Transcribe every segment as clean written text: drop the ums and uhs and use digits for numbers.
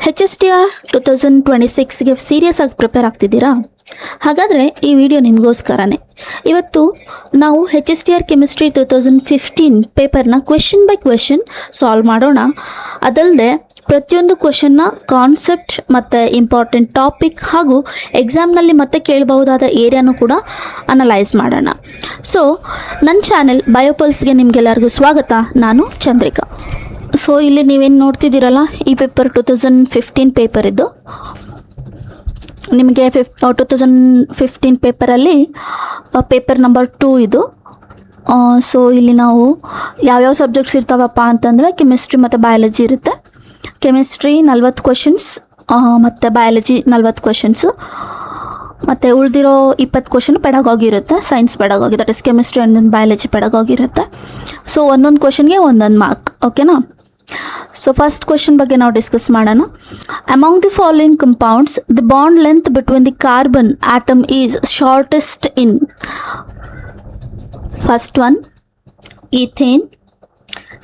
HSTR 2026ಗೆ serious ಆಗಿ prepare ಆಗ್ತಿದ್ದೀರಾ? ಹಾಗಾದರೆ ಈ ವಿಡಿಯೋ ನಿಮಗೋಸ್ಕರನೇ. ಇವತ್ತು ನಾವು HSTR ಕೆಮಿಸ್ಟ್ರಿ 2015 ಪೇಪರ್ನ ಕ್ವೆಶ್ಚನ್ ಬೈ ಕ್ವೆಶ್ಚನ್ ಸಾಲ್ವ್ ಮಾಡೋಣ. ಅದಲ್ಲದೆ ಪ್ರತಿಯೊಂದು ಕ್ವೆಶ್ಚನ್ನ ಕಾನ್ಸೆಪ್ಟ್ ಮತ್ತು ಇಂಪಾರ್ಟೆಂಟ್ ಟಾಪಿಕ್ ಹಾಗೂ ಎಕ್ಸಾಮ್ನಲ್ಲಿ ಮತ್ತೆ ಕೇಳಬಹುದಾದ ಏರಿಯಾನು ಕೂಡ ಅನಲೈಸ್ ಮಾಡೋಣ. ಸೊ ನನ್ನ ಚಾನೆಲ್ ಬಯೋಪಲ್ಸ್ಗೆ ನಿಮಗೆಲ್ಲರಿಗೂ ಸ್ವಾಗತ. ನಾನು ಚಂದ್ರಿಕಾ. ಸೊ ಇಲ್ಲಿ ನೀವೇನು ನೋಡ್ತಿದ್ದೀರಲ್ಲ, ಈ ಪೇಪರ್ 2015 ಪೇಪರ್ ಇದ್ದು ನಿಮಗೆ 2015 ಪೇಪರಲ್ಲಿ ಪೇಪರ್ ನಂಬರ್ 2 ಇದು. ಸೊ ಇಲ್ಲಿ ನಾವು ಯಾವ್ಯಾವ ಸಬ್ಜೆಕ್ಟ್ಸ್ ಇರ್ತಾವಪ್ಪ ಅಂತಂದರೆ ಕೆಮಿಸ್ಟ್ರಿ ಮತ್ತು ಬಯಾಲಜಿ ಇರುತ್ತೆ. ಕೆಮಿಸ್ಟ್ರಿ 40 ಕ್ವೆಶನ್ಸ್ ಮತ್ತು ಬಯಾಲಜಿ 40 ಕ್ವೆಶನ್ಸು ಮತ್ತು ಉಳಿದಿರೋ 20 ಕ್ವೆಶನ್ ಪೆಡಗಾಗಿ ಇರುತ್ತೆ. Science pedagogy, that is chemistry and then biology pedagogy ಇರುತ್ತೆ. ಸೊ ಒಂದೊಂದು ಕ್ವೆಶನ್ಗೆ ಒಂದೊಂದು ಮಾರ್ಕ್, ಓಕೆನಾ? ಸೊ ಫಸ್ಟ್ ಕ್ವೆಶನ್ ಬಗ್ಗೆ ನಾವು ಡಿಸ್ಕಸ್ ಮಾಡೋಣ. Among the following compounds the bond length between the carbon atom is shortest in. First one ethane,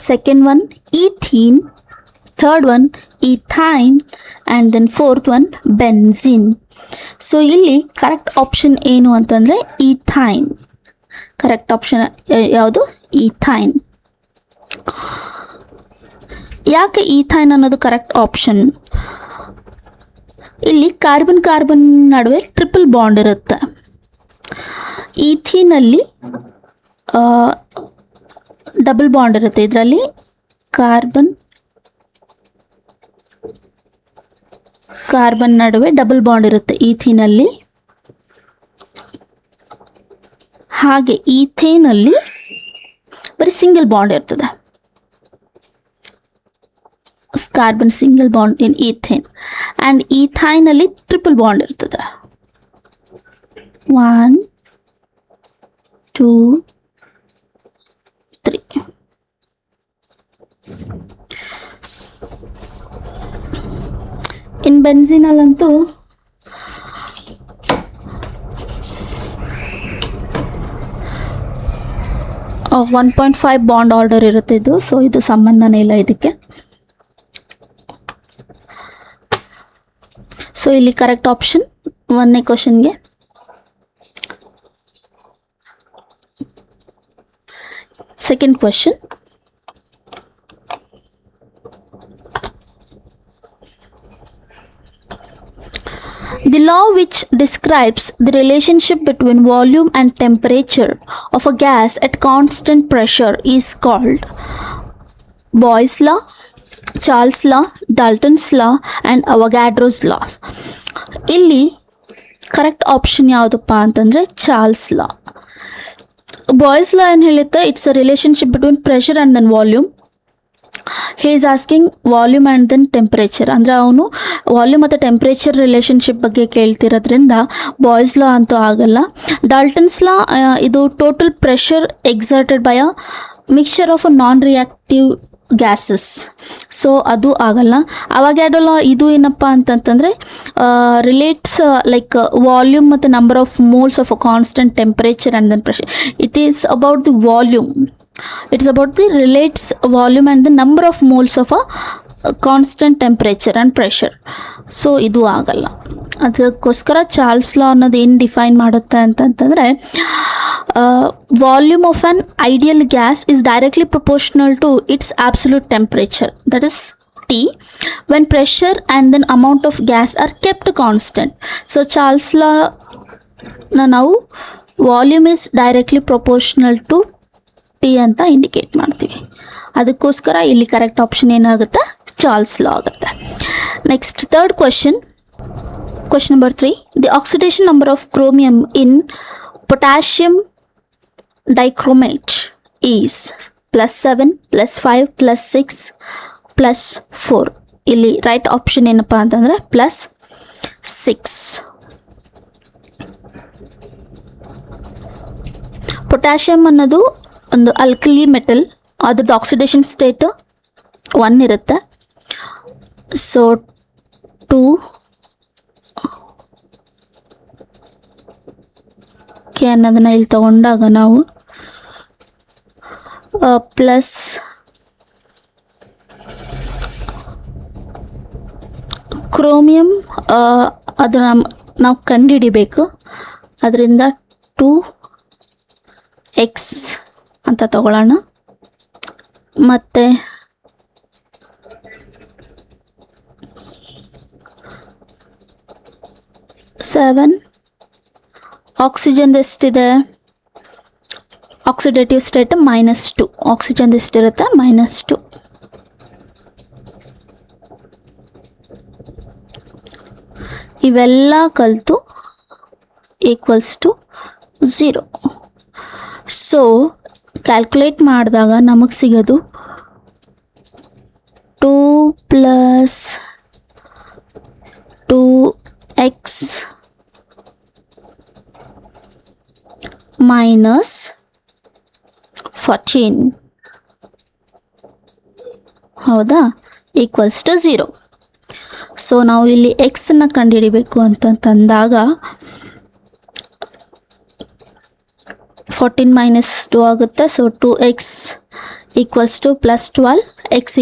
second one ethene, third one ethyne and then fourth one benzene. So ಇಲ್ಲಿ correct option ಏನು ಅಂತಂದರೆ ethyne. Correct option ಯಾವುದು? Ethyne. ಯಾಕೆ ethyne ಅನ್ನೋದು correct option? ಇಲ್ಲಿ carbon ನಡುವೆ triple bond ಇರುತ್ತೆ. ಈಥೀನಲ್ಲಿ ಡಬಲ್ ಬಾಂಡ್ ಇರುತ್ತೆ. ಇದರಲ್ಲಿ ಕಾರ್ಬನ್ ನಡುವೆ ಡಬಲ್ ಬಾಂಡ್ ಇರುತ್ತೆ ಈಥೀನಲ್ಲಿ. ಹಾಗೆ ಈಥೇನಲ್ಲಿ ಬರೀ ಸಿಂಗಲ್ ಬಾಂಡ್ ಇರ್ತದೆ. Carbon single bond in ethane and ಈಥೈನಲ್ಲಿ ಟ್ರಿಪಲ್ ಬಾಂಡ್ ಇರ್ತದೆ. 1 2 3. ಇನ್ ಬೆನ್ಝೀನಲ್ಲಂತೂ 1.5 ಬಾಂಡ್ ಆರ್ಡರ್ ಇರುತ್ತೆ ಇದು. ಸೊ ಇದು ಸಂಬಂಧನೇ ಇಲ್ಲ ಇದಕ್ಕೆ. ಸೊ ಇಲ್ಲಿ ಕರೆಕ್ಟ್ ಆಪ್ಷನ್ 1ನೇ ಕ್ವಶನ್ಗೆ. Second question, the law which describes the relationship between volume and temperature of a gas at constant pressure is called Boyle's law, Charles law, Dalton's law and Avogadro's law. ಇಲ್ಲಿ correct option ಯಾವುದಪ್ಪ ಅಂತಂದರೆ Charles law. Boyle's law ಏನು ಹೇಳುತ್ತೆ? It's a relationship between pressure and then volume. He is asking volume and then temperature. ಅಂದರೆ ಅವನು volume ಮತ್ತು temperature relationship ಬಗ್ಗೆ ಕೇಳ್ತಿರೋದ್ರಿಂದ boys ಲಾ ಅಂತೂ ಆಗಲ್ಲ. ಡಾಲ್ಟನ್ಸ್ ಲಾ ಇದು total pressure exerted by a mixture of a non reactive gases. So ಅದು ಆಗಲ್ಲ. Avogadro law ಇದು ಏನಪ್ಪ ಅಂತಂತಂದರೆ ರಿಲೇಟ್ಸ್ ಲೈಕ್ ವಾಲ್ಯೂಮ್ ಮತ್ತು number of moles of a constant temperature and then pressure. It is about the volume. It's about the relates volume and the number of moles of a constant temperature and pressure. So ಇದು ಆಗಲ್ಲ. ಅದಕ್ಕೋಸ್ಕರ Charles ಲಾ ಅನ್ನೋದು ಏನು define ಮಾಡುತ್ತೆ ಅಂತಂತಂದರೆ volume of an ideal gas is directly proportional to its absolute temperature, that is T, when pressure and then amount of gas are kept constant. So Charles ಲಾನ ನಾವು volume is directly proportional to T ಅಂತ indicate ಮಾಡ್ತೀವಿ. ಅದಕ್ಕೋಸ್ಕರ ಇಲ್ಲಿ correct option ಏನಾಗುತ್ತೆ? Charles law ಆಗುತ್ತೆ. Next third question number 3. The oxidation number of chromium in potassium dichromate is +7 +5 +6 +4. ಇಲ್ಲಿ right option ಏನಪ್ಪ ಅಂತಂದರೆ +6. ಪೊಟ್ಯಾಷಿಯಂ ಅನ್ನೋದು ಒಂದು ಅಲ್ಕಲಿ ಮೆಟಲ್. ಅದ್ರದ್ದು ಆಕ್ಸಿಡೇಷನ್ ಸ್ಟೇಟ್ 1 ಇರುತ್ತೆ. ಸೊ 2 ಕೆ ಅನ್ನೋದನ್ನ ಇಲ್ಲಿ ತಗೊಂಡಾಗ ನಾವು ಪ್ಲಸ್ ಕ್ರೋಮಿಯಂ ಅದು ನಾವು ಕಂಡುಹಿಡಿಬೇಕು. ಅದರಿಂದ 2x ಅಂತ ತಗೊಳ್ಳೋಣ. ಮತ್ತು ಸೆವೆನ್ ಆಕ್ಸಿಜನ್ ಎಷ್ಟಿದೆ? Oxidative state -2. ಆಕ್ಸಿಜನ್ ಎಷ್ಟಿರುತ್ತೆ? -2. ಇವೆಲ್ಲ ಕಲಿತು =0. ಸೊ ಕ್ಯಾಲ್ಕುಲೇಟ್ ಮಾಡಿದಾಗ ನಮಗೆ ಸಿಗೋದು 2 + 2x -14 ಹೌದಾ? =0. ಸೊ ನಾವು ಇಲ್ಲಿ ಎಕ್ಸನ್ನು ಕಂಡುಹಿಡಿಬೇಕು ಅಂತಂದಾಗ 14 - 2 ಆಗುತ್ತೆ. So 2x = +12, x =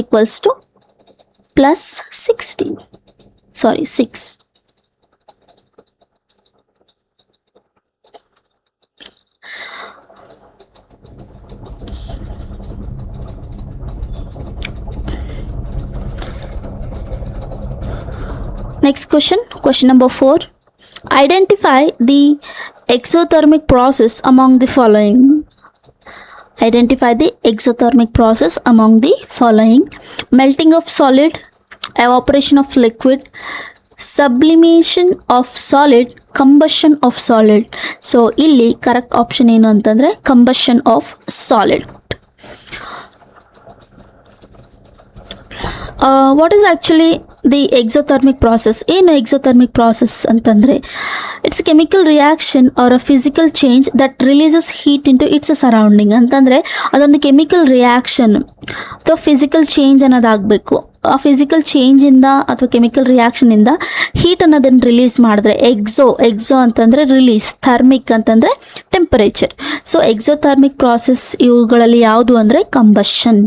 +16. Sorry 6. Next question number 4. Identify the exothermic process among the following. Identify the exothermic process among the following: melting of solid, evaporation of liquid, sublimation of solid, combustion of solid. So ಇಲ್ಲಿ correct option ಏನು ಅಂತಂದ್ರೆ combustion of solid. What is actually the exothermic process? ಏನು exothermic process ಅಂತಂದರೆ it's chemical reaction or a physical change that releases heat into its surrounding. ಅಂತಂದರೆ ಅದೊಂದು chemical reaction ಅಥವಾ physical change ಅನ್ನೋದಾಗಬೇಕು. ಆ ಫಿಸಿಕಲ್ ಚೇಂಜಿಂದ ಅಥವಾ ಕೆಮಿಕಲ್ ರಿಯಾಕ್ಷನಿಂದ ಹೀಟ್ ಅನ್ನೋದನ್ನು ರಿಲೀಸ್ ಮಾಡಿದ್ರೆ ಎಕ್ಸೋ ಅಂತಂದರೆ ರಿಲೀಸ್, ಥರ್ಮಿಕ್ ಅಂತಂದರೆ ಟೆಂಪರೇಚರ್. ಸೊ ಎಕ್ಸೋಥರ್ಮಿಕ್ ಪ್ರಾಸೆಸ್ ಇವುಗಳಲ್ಲಿ ಯಾವುದು ಅಂದರೆ ಕಂಬಷನ್.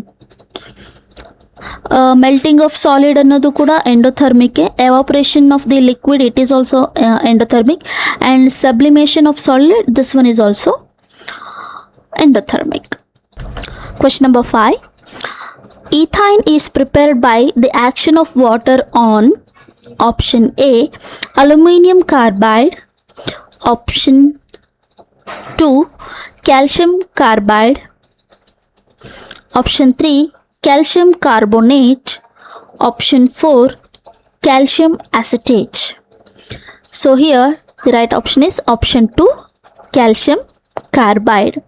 ಮೆಲ್ಟಿಂಗ್ ಆಫ್ ಸಾಲಿಡ್ ಅನ್ನೋದು ಕೂಡ endothermic. Evaporation of the liquid it is also endothermic. And sublimation of solid this one is also endothermic. Question number 5. Ethine is prepared by the action of water on option A aluminum carbide, option 2 calcium carbide, option 3 calcium carbonate, option 4 calcium acetate. So here the right option is option 2 calcium carbide.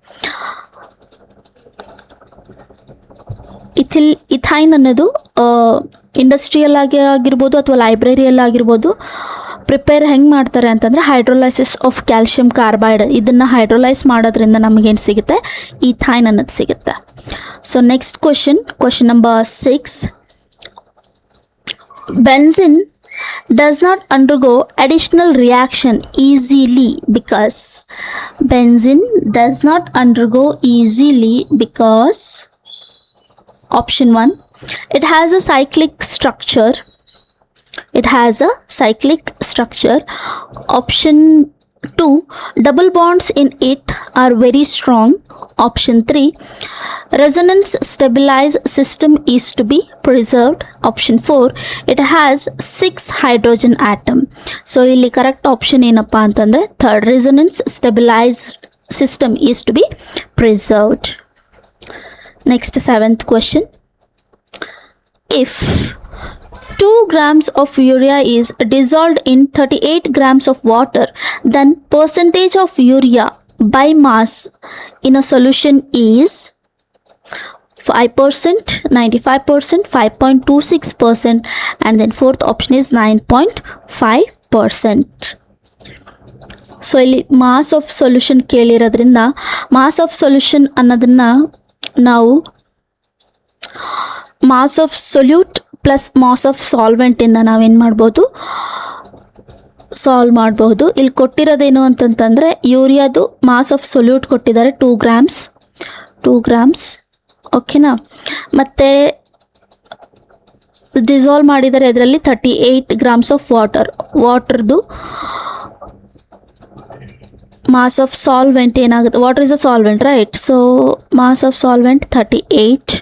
ಇಥೈನ್ ಅನ್ನೋದು industrial ಆಗಿರ್ಬೋದು ಅಥವಾ ಲೈಬ್ರರಿಯಲ್ಲಿ ಆಗಿರ್ಬೋದು prepare ಹೆಂಗೆ ಮಾಡ್ತಾರೆ ಅಂತಂದರೆ hydrolysis of calcium carbide. ಇದನ್ನು hydrolyse ಮಾಡೋದ್ರಿಂದ ನಮಗೇನು ಸಿಗುತ್ತೆ? ಈಥೈನ್ ಅನ್ನೋದು ಸಿಗುತ್ತೆ. So next question number 6. Benzene does not undergo additional reaction easily because benzene does not undergo easily because option 1 it has a cyclic structure. Option 2 double bonds in it are very strong. Option 3 resonance stabilized system is to be preserved. Option 4 it has 6 hydrogen atom. So ಇಲ್ಲಿ correct option ಏನಪ್ಪಾ ಅಂತಂದ್ರೆ third, resonance stabilized system is to be preserved. Next 7th question. If 2 grams of urea is dissolved in 38 grams of water, then percentage of urea by mass in a solution is 5%, 95%, 5.26%, and then fourth option is 9.5%. So ಇಲ್ಲಿ mass of solution ಕೇಳಿರೋದ್ರಿಂದ mass of solution ಅನ್ನೋದನ್ನು ನಾವು mass of solute plus mass of ಸಾಲ್ವೆಂಟಿಂದ ನಾವೇನು ಮಾಡ್ಬೋದು? Solve ಮಾಡಬಹುದು. ಇಲ್ಲಿ ಕೊಟ್ಟಿರೋದೇನು ಅಂತಂತಂದರೆ ಯೂರಿಯಾದು ಮಾಸ್ ಆಫ್ ಸೊಲ್ಯೂಟ್ ಕೊಟ್ಟಿದ್ದಾರೆ 2 ಗ್ರಾಮ್ಸ್. ಓಕೆನಾ? ಮತ್ತು ಡಿಸಾಲ್ವ್ ಮಾಡಿದರೆ ಅದರಲ್ಲಿ 38 ಗ್ರಾಮ್ಸ್ ಆಫ್ ವಾಟರ್ದು ಮಾಸ್ ಆಫ್ ಸಾಲ್ವೆಂಟ್ ಏನಾಗುತ್ತೆ, water is a solvent right, so mass of solvent 38.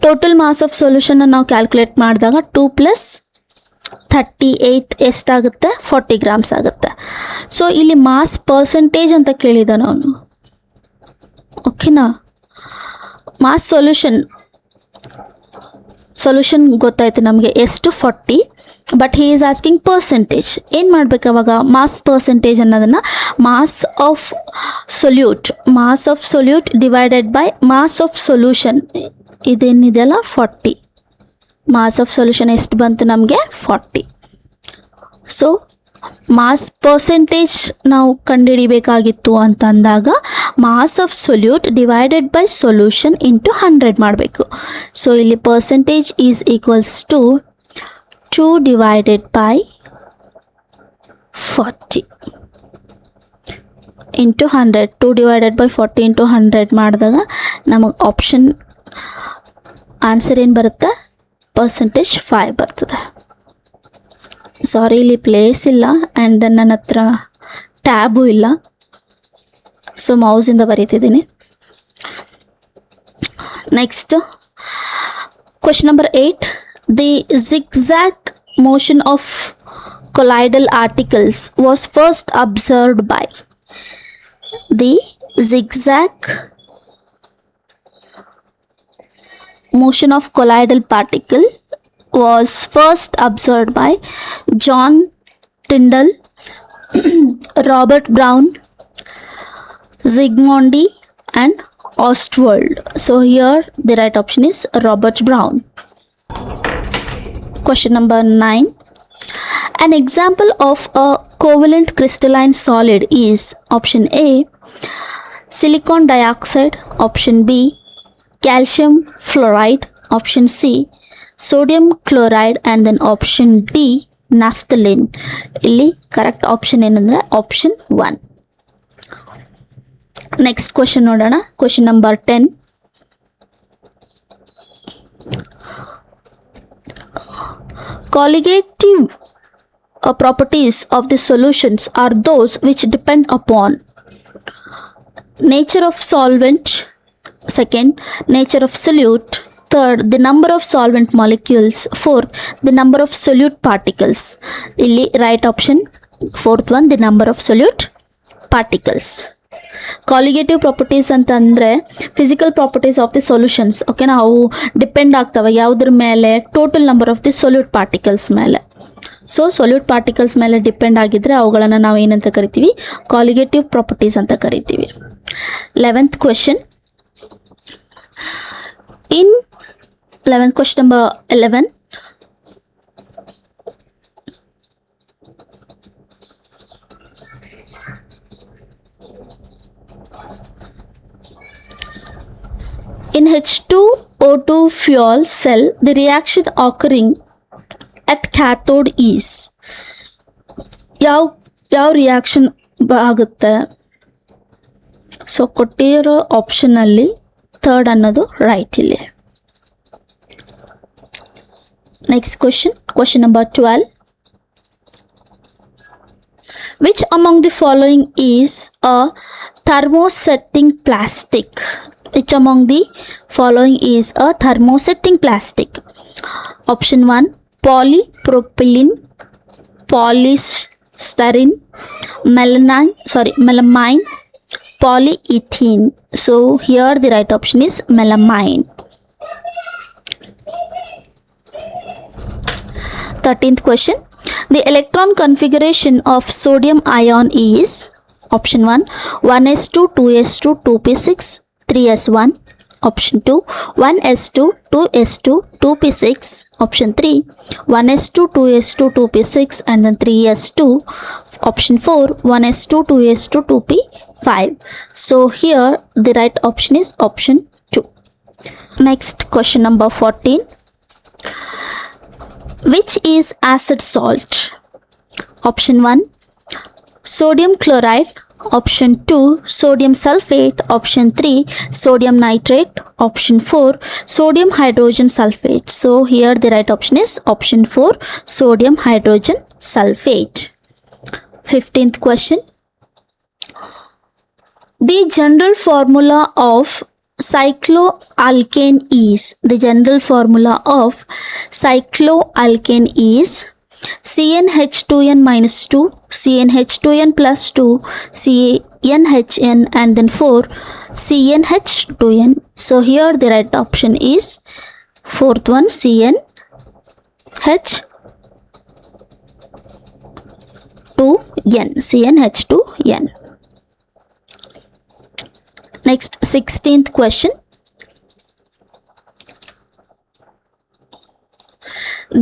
Total mass of ಸೊಲ್ಯೂಷನ್ನ ನಾವು ಕ್ಯಾಲ್ಕುಲೇಟ್ ಮಾಡಿದಾಗ 2 + 38 ಎಷ್ಟಾಗುತ್ತೆ, 40 ಗ್ರಾಮ್ಸ್ ಆಗುತ್ತೆ. ಸೊ ಇಲ್ಲಿ ಮಾಸ್ ಪರ್ಸೆಂಟೇಜ್ ಅಂತ ಕೇಳಿದ ನಾನು, ಓಕೆನಾ. ಮಾಸ್ ಸೊಲ್ಯೂಷನ್ ಗೊತ್ತಾಯ್ತು ನಮಗೆ ಎಷ್ಟು 40, but he is asking percentage. ಏನು ಮಾಡ್ಬೇಕು ಅವಾಗ, ಮಾಸ್ ಪರ್ಸೆಂಟೇಜ್ ಅನ್ನೋದನ್ನು mass of solute divided by mass of solution ಇದೇನಿದೆಯಲ್ಲ 40. ಮಾಸ್ ಆಫ್ ಸೊಲ್ಯೂಷನ್ ಎಷ್ಟು ಬಂತು ನಮಗೆ 40. ಸೊ ಮಾಸ್ ಪರ್ಸೆಂಟೇಜ್ ನಾವು ಕಂಡುಹಿಡಿಬೇಕಾಗಿತ್ತು ಅಂತಂದಾಗ mass of solute divided by solution into 100 ಮಾಡಬೇಕು. ಸೊ ಇಲ್ಲಿ percentage is equals to 2 divided by 40 into 100. 2 divided by 40 into 100 ಮಾಡಿದಾಗ ನಮಗೆ ಆಪ್ಷನ್ ಆನ್ಸರ್ ಏನು ಬರುತ್ತೆ, ಪರ್ಸೆಂಟೇಜ್ 5 ಬರ್ತದೆ. ಸಾರಿ, ಇಲ್ಲಿ ಪ್ಲೇಸ್ ಇಲ್ಲ ಆ್ಯಂಡ್ ದೆನ್ ನನ್ನ ಹತ್ರ ಟ್ಯಾಬು ಇಲ್ಲ, ಸೊ ಮೌಸಿಂದ ಬರೀತಿದ್ದೀನಿ. Next question number 8. The zigzag motion of colloidal articles was first observed by. The zigzag motion of colloidal particle was first observed by John Tyndall, Robert Brown, Zsigmondy and Ostwald. So here the right option is Robert Brown. Question number 9. An example of a covalent crystalline solid is option A, silicon dioxide, option B, calcium fluoride, option C, sodium chloride, and then option D, naphthalene. ಇಲ್ಲಿ correct option ಏನಂದ್ರೆ option 1. Next question ನೋಡೋಣ. Question number 10. Colligative properties of the solutions are those which depend upon nature of solvent, second, nature of solute, third, the number of solvent molecules, fourth, the number of solute particles. Illi right option fourth one, the number of solute particles. Colligative properties ಅಂತಂದರೆ physical properties of the solutions, ಓಕೆನಾ. ಅವು depend ಆಗ್ತವೆ ಯಾವುದ್ರ ಮೇಲೆ, total number of the solute particles ಮೇಲೆ. So solute particles ಮೇಲೆ depend ಆಗಿದ್ದರೆ ಅವುಗಳನ್ನು ನಾವು ಏನಂತ ಕರಿತೀವಿ, ಕಾಲಿಗೇಟಿವ್ ಪ್ರಾಪರ್ಟೀಸ್ ಅಂತ ಕರಿತೀವಿ. 11th question. In 11th question number 11. In H2O2 fuel cell, the reaction occurring at cathode is ಯಾವ ರಿಯಾಕ್ಷನ್ ಆಗುತ್ತೆ. ಸೊ ಕೊಟ್ಟಿರೋ ಆಪ್ಷನಲ್ಲಿ ಥರ್ಡ್ ಅನ್ನೋದು ರೈಟ್ ಇಲ್ಲಿ. Next question number 12. Which among the following is a thermosetting plastic? Which among the following is a thermosetting plastic? Option 1, polypropylene, polystyrene, melamine, polyethylene. So here the right option is melamine. 13th question. The electron configuration of sodium ion is option 1, 1s2, 2s2, 2p6, 3s1. Option 2, 1s2, 2s2, 2p6. Option 3, 1s2, 2s2, 2p6 and then 3s2. Option 4, 1s2, 2s2, 2p5. So here the right option is option 2. Next question number 14. Which is acid salt? Option 1, sodium chloride. Option 2, sodium sulfate. Option 3, sodium nitrate. Option 4, sodium hydrogen sulfate. So here the right option is option 4, sodium hydrogen sulfate. 15th question. The general formula of cycloalkane is, the general formula of cycloalkane is CnH2n minus 2, CnH2n plus 2, CnHn, and then 4 CnH2n. So here the right option is fourth one, CnH2n. Next, 16th question.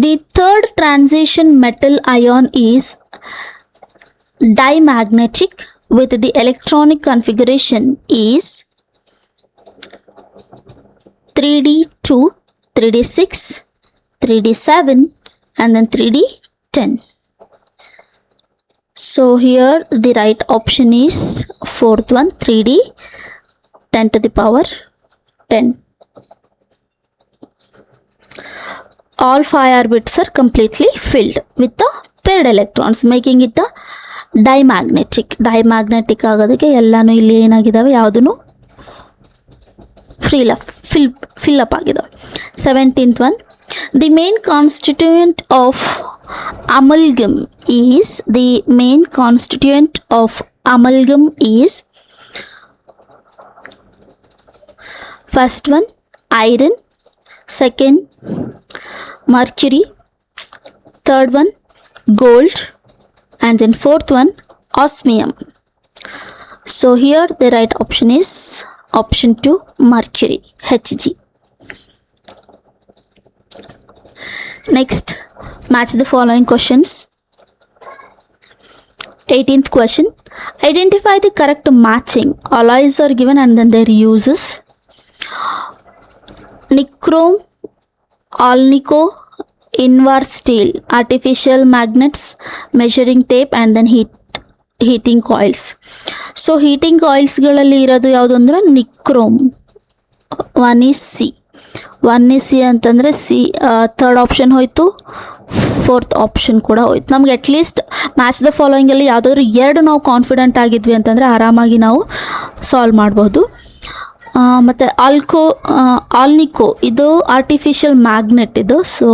The third transition metal ion is dimagnetic with the electronic configuration is 3d2, 3d6, 3d7, and then 3d10. So here the right option is fourth one, 3d 10 to the power 10. All 5 orbits are completely filled with the paired electrons, making it a dimagnetic. Dimagnetic ಆಗೋದಕ್ಕೆ ಎಲ್ಲಾನು ಇಲ್ಲಿ ಏನಾಗಿದ್ದಾವೆ, ಯಾವುದೂ fill up ಆಗಿದ್ದಾವೆ. 17th one. The main constituent of amalgam is, the main constituent of amalgam is first one, iron. Second, mercury. Third one, gold. And then fourth one, osmium. So here the right option is option 2, mercury, Hg. Next, match the following questions. 18th question. Identify the correct matching. Alloys are given and then their uses. Nichrome, alnico, invar steel, artificial magnets, measuring tape, and then heating coils. So heating coils ಗಳಲ್ಲಿ ಇರೋದು ಯಾವುದು ಅಂದ್ರೆ nichrome. 1 is C. 1 is C ಅಂತಂದರೆ C third option ಹೋಯ್ತು, fourth option ಕೂಡ ಹೋಯ್ತು. ನಮ್ಗೆ at least match the ಫಾಲೋಯಿಂಗಲ್ಲಿ ಯಾವುದಾದ್ರೂ ಎರಡು ನಾವು ಕಾನ್ಫಿಡೆಂಟ್ ಆಗಿದ್ವಿ ಅಂತಂದರೆ ಆರಾಮಾಗಿ ನಾವು ಸಾಲ್ವ್ ಮಾಡ್ಬೋದು. ಮತ್ತು ಆಲ್ನಿಕೋ ಇದು ಆರ್ಟಿಫಿಷಿಯಲ್ ಮ್ಯಾಗ್ನೆಟ್ ಇದು. So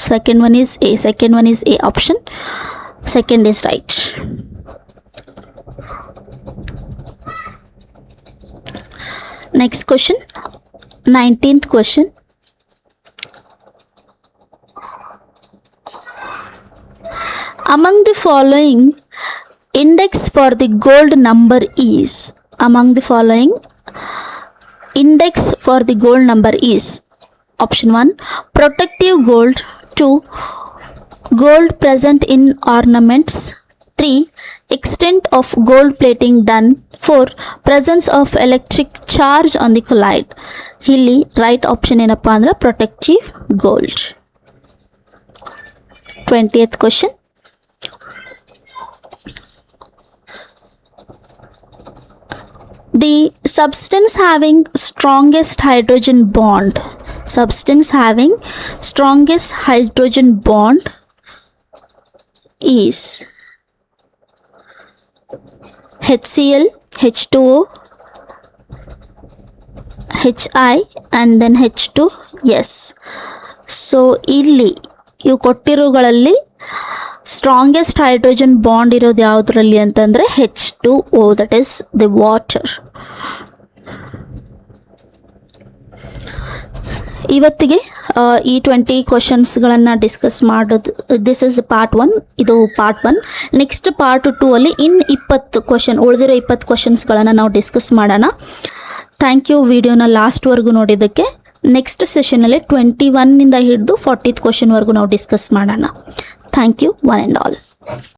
second one is A option. Second is right. Next question, 19th question. Among the following, index for the gold number is, among the following, index for the gold number is option 1, protective gold. 2, gold present in ornaments. 3, extent of gold plating done. 4, presence of electric charge on the collide. ಇಲ್ಲಿ right option ಏನಪ್ಪಾ ಅಂದ್ರೆ protective gold. 20th question. The substance having strongest hydrogen bond, is HCl, H2O, HI, and then H2. Yes. So ಇಲ್ಲಿ ಇವು ಕೊಟ್ಟಿರೋಗಳಲ್ಲಿ strongest hydrogen bond ಇರೋದು ಯಾವುದರಲ್ಲಿ ಅಂತಂದರೆ H2O, that is the water. ಇವತ್ತಿಗೆ ಈ 20 ಕ್ವಶನ್ಸ್ಗಳನ್ನು ಡಿಸ್ಕಸ್ ಮಾಡೋದು, ದಿಸ್ ಇಸ್ ಪಾರ್ಟ್ 1, ಇದು part 1. Next part 2 ಅಲ್ಲಿ ಇನ್ನು 20 ಕ್ವಶನ್, ಉಳಿದಿರೋ 20 ಕ್ವಶನ್ಸ್ಗಳನ್ನು ನಾವು ಡಿಸ್ಕಸ್ ಮಾಡೋಣ. ಥ್ಯಾಂಕ್ ಯು ವಿಡಿಯೋನ ಲಾಸ್ಟ್ವರೆಗೂ ನೋಡಿದ್ದಕ್ಕೆ. ನೆಕ್ಸ್ಟ್ ಸೆಷನಲ್ಲಿ 21 ಇಂದ ಹಿಡಿದು 40th ಕ್ವಶನ್ವರೆಗೂ ನಾವು ಡಿಸ್ಕಸ್ ಮಾಡೋಣ. Thank you one and all.